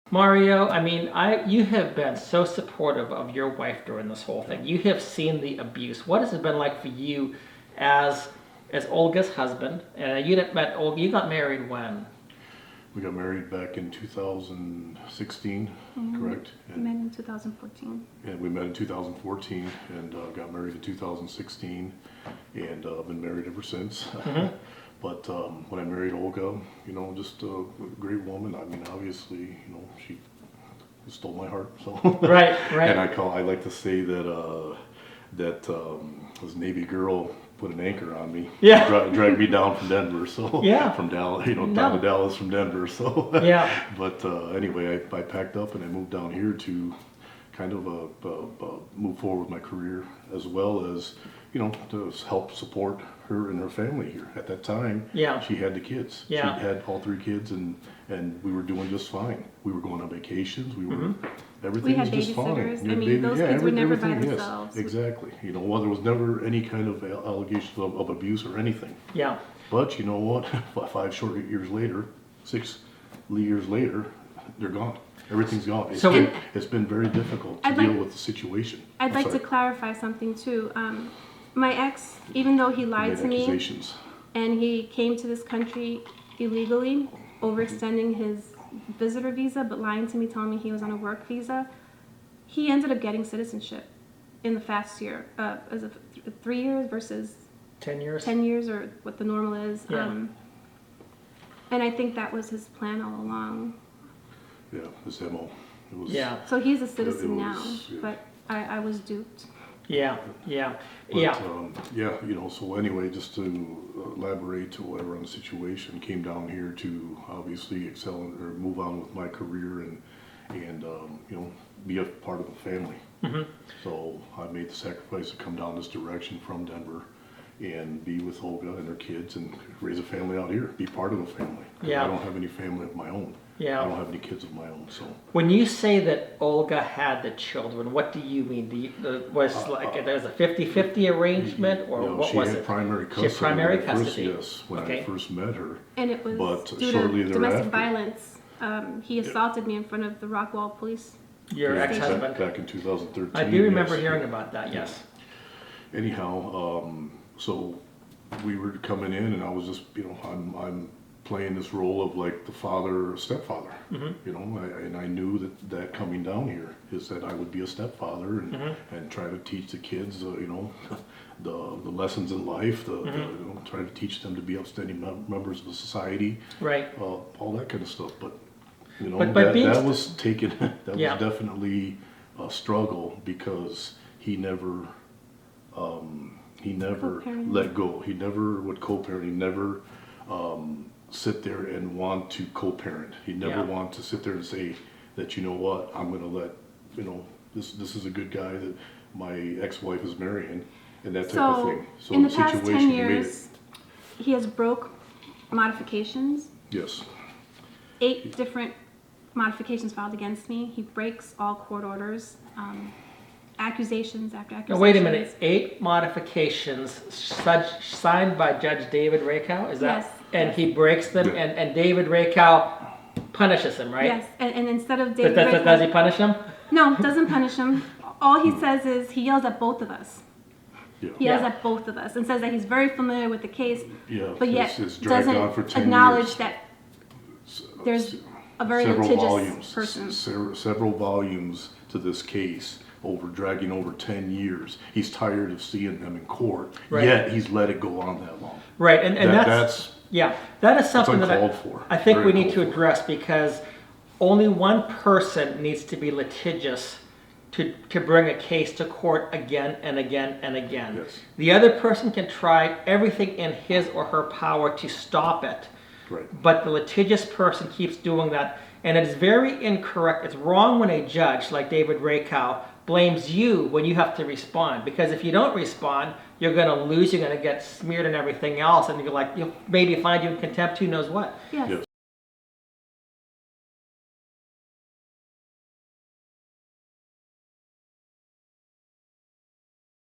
Mario, I mean, you have been so supportive of your wife during this whole thing. You have seen the abuse. What has it been like for you as Olga's husband? You got married when? We got married back in 2016, correct? We met in 2014. And we met in 2014 and got married in 2016, and been married ever since. But when I married Olga, just a great woman. I mean, obviously, she stole my heart. So Right. And I like to say that this Navy girl put an anchor on me. Yeah. Dragged me down from Denver. So Yeah. from Dallas, down to Dallas from Denver. So Yeah. But anyway, I packed up and I moved down here to kind of move forward with my career, as well as to help support her and her family here. At that time, Yeah. she had the kids. Yeah. She had all 3 kids, and we were doing just fine. We were going on vacations. We were everything was just fine. Babysitters. I mean, those kids were never by everything, themselves. Yes, exactly. Well, there was never any kind of allegation of abuse or anything. Yeah. But you know what? 5 short years later, 6 years later, they're gone. Everything's gone. It's been very difficult to deal with the situation. I'd like to clarify something too. My ex, even though he lied to me and he came to this country illegally, overextending his visitor visa, but lying to me, telling me he was on a work visa, he ended up getting citizenship in the fast year, as of 3 years versus 10 years. 10 years, or what the normal is. Yeah. And I think that was his plan all along. Yeah, his MO. It was, Yeah. So he's a citizen was, now, yeah. but I was duped. Yeah. But, so anyway, just to elaborate to whatever on the situation, came down here to obviously excel or move on with my career and be a part of the family. So I made the sacrifice to come down this direction from Denver and be with Olga and her kids and raise a family out here, be part of the family. Yeah. I don't have any family of my own. Yeah. I don't have any kids of my own. So When you say that Olga had the children, what do you mean? Was there's a 50-50 arrangement, or what was it? She had primary custody. She had primary when I custody. Yes, when I first met her. And it was But due shortly to domestic thereafter. violence. He assaulted me in front of the Rockwall police. Your Yeah, ex-husband? back in 2013. I do remember yes. hearing about that, yes. Anyhow, so we were coming in, and I was just, I'm playing this role of like the father, stepfather. And I knew that coming down here is that I would be a stepfather and try to teach the kids, the lessons in life, try to teach them to be upstanding members of the society, Right. all that kind of stuff. But that was taken. That was definitely a struggle, because he never Co-parent. let go. He never would co-parent. He never sit there and want to co-parent. He never want to sit there and say that, what, I'm going to let, this is a good guy that my ex-wife is marrying, and that type of thing. So in the past 10 situation, years, he has broke modifications. Yes. 8 different modifications filed against me. He breaks all court orders. Accusations after accusations. Now, wait a minute. 8 modifications signed by Judge David Rakow? Is that? Yes. And he breaks them, Yeah. and David Rakow punishes him, right? Yes, and instead of David Does he punish him? No, doesn't punish him. All he says is he yells at both of us. Yeah. He yells Yeah. at both of us and says that he's very familiar with the case, Yeah, but yet it's dragged on for doesn't 10 acknowledge years. that there's a very Several litigious volumes, person. several volumes to this case, dragging over 10 years. He's tired of seeing them in court, Right. yet he's let it go on that long. Right, and That's that is something that uncalled for. I think Very we need to uncalled for. address, because only one person needs to be litigious to bring a case to court again and again and again. Yes. The other person can try everything in his or her power to stop it, Right. but the litigious person keeps doing that, and it is very incorrect. It's wrong when a judge like David Rakow blames you when you have to respond, because if you don't respond, you're going to lose, you're going to get smeared and everything else, and you'll maybe find you in contempt, who knows what. Yes. Yes.